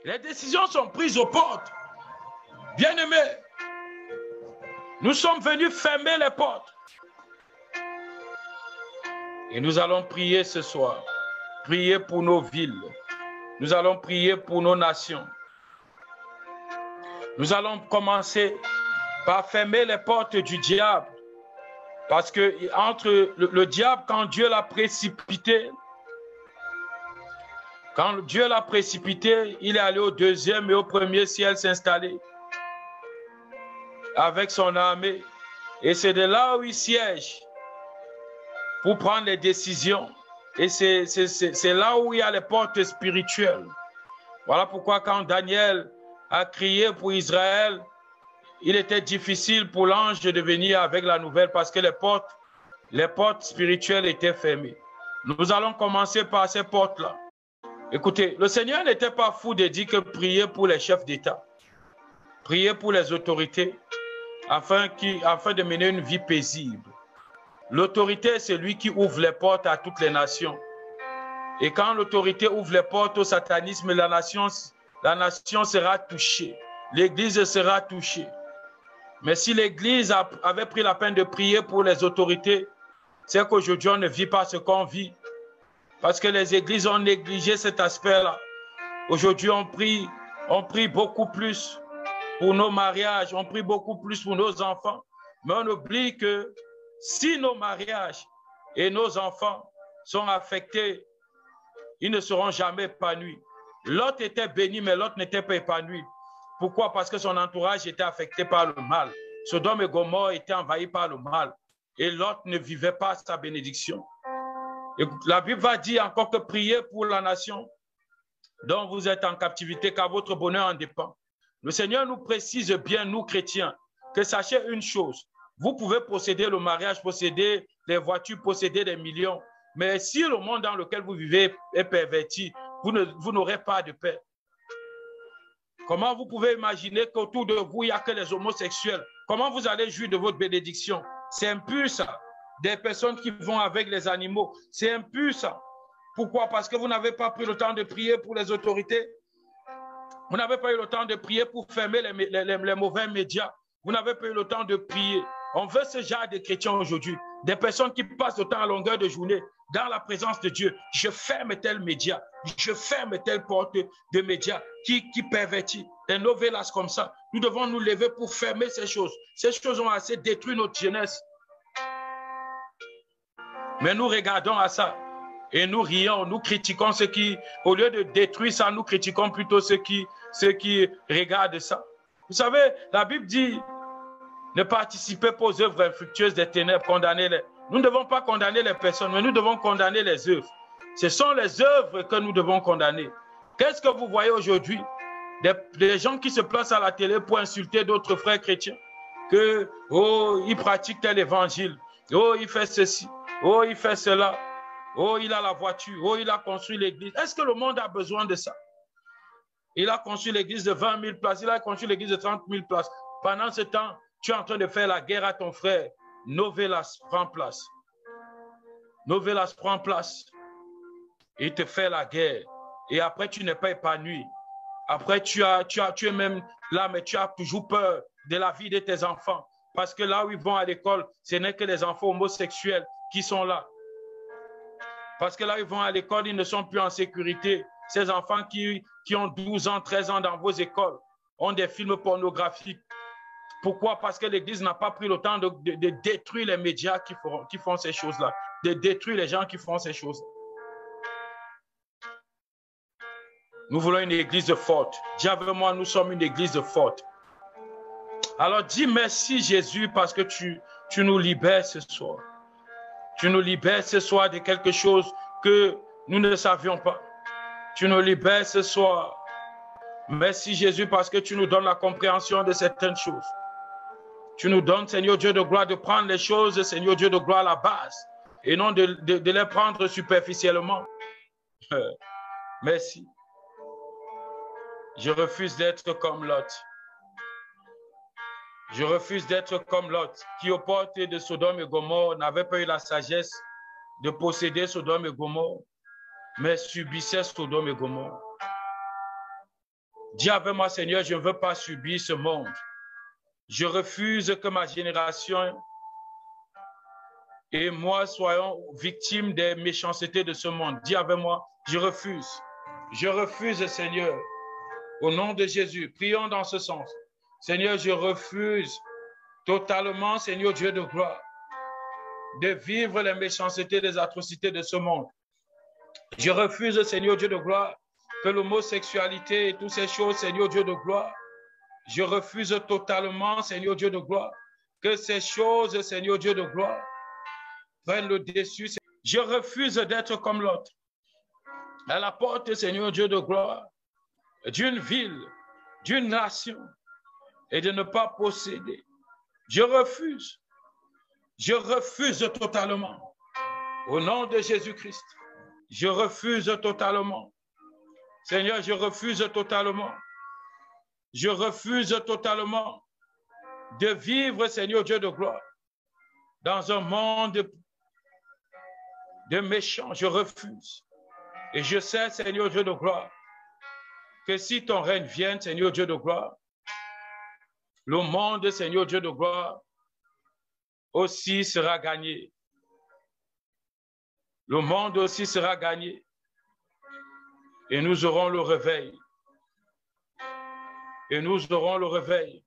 Les décisions sont prises aux portes. Bien-aimés, nous sommes venus fermer les portes. Et nous allons prier ce soir. Prier pour nos villes. Nous allons prier pour nos nations. Nous allons commencer par fermer les portes du diable. Parce que entre le diable, quand Dieu l'a précipité, il est allé au deuxième et au premier ciel s'installer avec son armée. Et c'est de là où il siège pour prendre les décisions. Et c'est là où il y a les portes spirituelles. Voilà pourquoi quand Daniel a crié pour Israël, il était difficile pour l'ange de venir avec la nouvelle parce que les portes spirituelles étaient fermées. Nous allons commencer par ces portes-là. Écoutez, le Seigneur n'était pas fou de dire que prier pour les chefs d'État, prier pour les autorités, afin de mener une vie paisible. L'autorité, c'est lui qui ouvre les portes à toutes les nations. Et quand l'autorité ouvre les portes au satanisme, la nation sera touchée. L'Église sera touchée. Mais si l'Église avait pris la peine de prier pour les autorités, c'est qu'aujourd'hui, on ne vit pas ce qu'on vit. Parce que les églises ont négligé cet aspect-là. Aujourd'hui, on prie beaucoup plus pour nos mariages, on prie beaucoup plus pour nos enfants. Mais on oublie que si nos mariages et nos enfants sont affectés, ils ne seront jamais épanouis. Lot était béni, mais Lot n'était pas épanoui. Pourquoi? Parce que son entourage était affecté par le mal. Sodome et Gomorrhe étaient envahis par le mal. Et Lot ne vivait pas sa bénédiction. Et la Bible va dire encore que priez pour la nation dont vous êtes en captivité, car votre bonheur en dépend. Le Seigneur nous précise bien, nous chrétiens, que sachez une chose, vous pouvez posséder le mariage, posséder les voitures, posséder des millions, mais si le monde dans lequel vous vivez est perverti, vous n'aurez pas de paix. Comment vous pouvez imaginer qu'autour de vous, il n'y a que les homosexuels? Comment vous allez jouir de votre bénédiction? C'est impur ça. Des personnes qui vont avec les animaux, c'est impur ça. Pourquoi? Parce que vous n'avez pas pris le temps de prier pour les autorités. Vous n'avez pas eu le temps de prier pour fermer les mauvais médias. Vous n'avez pas eu le temps de prier. On veut ce genre de chrétiens aujourd'hui. Des personnes qui passent le temps à longueur de journée dans la présence de Dieu. Je ferme tel média. Je ferme telle porte de médias qui pervertit. Des novellas comme ça. Nous devons nous lever pour fermer ces choses. Ces choses ont assez détruit notre jeunesse. Mais nous regardons à ça et nous rions, nous critiquons ceux qui, au lieu de détruire ça, nous critiquons plutôt ceux qui regardent ça. Vous savez, la Bible dit, ne participez pas aux œuvres infructueuses des ténèbres, condamnez-les. Nous ne devons pas condamner les personnes, mais nous devons condamner les œuvres. Ce sont les œuvres que nous devons condamner. Qu'est-ce que vous voyez aujourd'hui? Des gens qui se placent à la télé pour insulter d'autres frères chrétiens, que, oh, il pratique tel évangile, oh, il fait ceci. Oh, il fait cela. Oh, il a la voiture. Oh, il a construit l'église. Est-ce que le monde a besoin de ça? Il a construit l'église de 20 000 places. Il a construit l'église de 30 000 places. Pendant ce temps, tu es en train de faire la guerre à ton frère. Novelas prend place. Novelas prend place. Il te fait la guerre. Et après, tu n'es pas épanoui. Après, tu es même là, mais tu as toujours peur de la vie de tes enfants. Parce que là où ils vont à l'école, ce n'est que les enfants homosexuels qui sont là. Parce que là, ils vont à l'école, ils ne sont plus en sécurité. Ces enfants qui ont 12 ans, 13 ans dans vos écoles ont des films pornographiques. Pourquoi? Parce que l'Église n'a pas pris le temps de détruire les médias qui font ces choses-là, de détruire les gens qui font ces choses. Nous voulons une Église forte. Dis avec moi, nous sommes une Église forte. Alors dis merci Jésus parce que tu nous libères ce soir. Tu nous libères ce soir de quelque chose que nous ne savions pas. Tu nous libères ce soir. Merci Jésus parce que tu nous donnes la compréhension de certaines choses. Tu nous donnes, Seigneur Dieu de gloire, de prendre les choses, Seigneur Dieu de gloire, à la base et non de les prendre superficiellement. Merci. Je refuse d'être comme Lot. Je refuse d'être comme Lot, qui aux portes de Sodome et Gomorrhe n'avait pas eu la sagesse de posséder Sodome et Gomorrhe, mais subissait Sodome et Gomorrhe. Dis avec moi, Seigneur, je ne veux pas subir ce monde. Je refuse que ma génération et moi soyons victimes des méchancetés de ce monde. Dis avec moi, je refuse. Je refuse, Seigneur. Au nom de Jésus, prions dans ce sens. Seigneur, je refuse totalement, Seigneur Dieu de gloire, de vivre les méchancetés, les atrocités de ce monde. Je refuse, Seigneur Dieu de gloire, que l'homosexualité et toutes ces choses, Seigneur Dieu de gloire, je refuse totalement, Seigneur Dieu de gloire, que ces choses, Seigneur Dieu de gloire, prennent le dessus. Je refuse d'être comme l'autre. À la porte, Seigneur Dieu de gloire, d'une ville, d'une nation, et de ne pas posséder. Je refuse totalement. Au nom de Jésus-Christ, je refuse totalement. Seigneur, je refuse totalement. Je refuse totalement de vivre, Seigneur Dieu de gloire, dans un monde de méchants. Je refuse. Et je sais, Seigneur Dieu de gloire, que si ton règne vienne, Seigneur Dieu de gloire, le monde, Seigneur Dieu de gloire, aussi sera gagné. Le monde aussi sera gagné. Et nous aurons le réveil. Et nous aurons le réveil.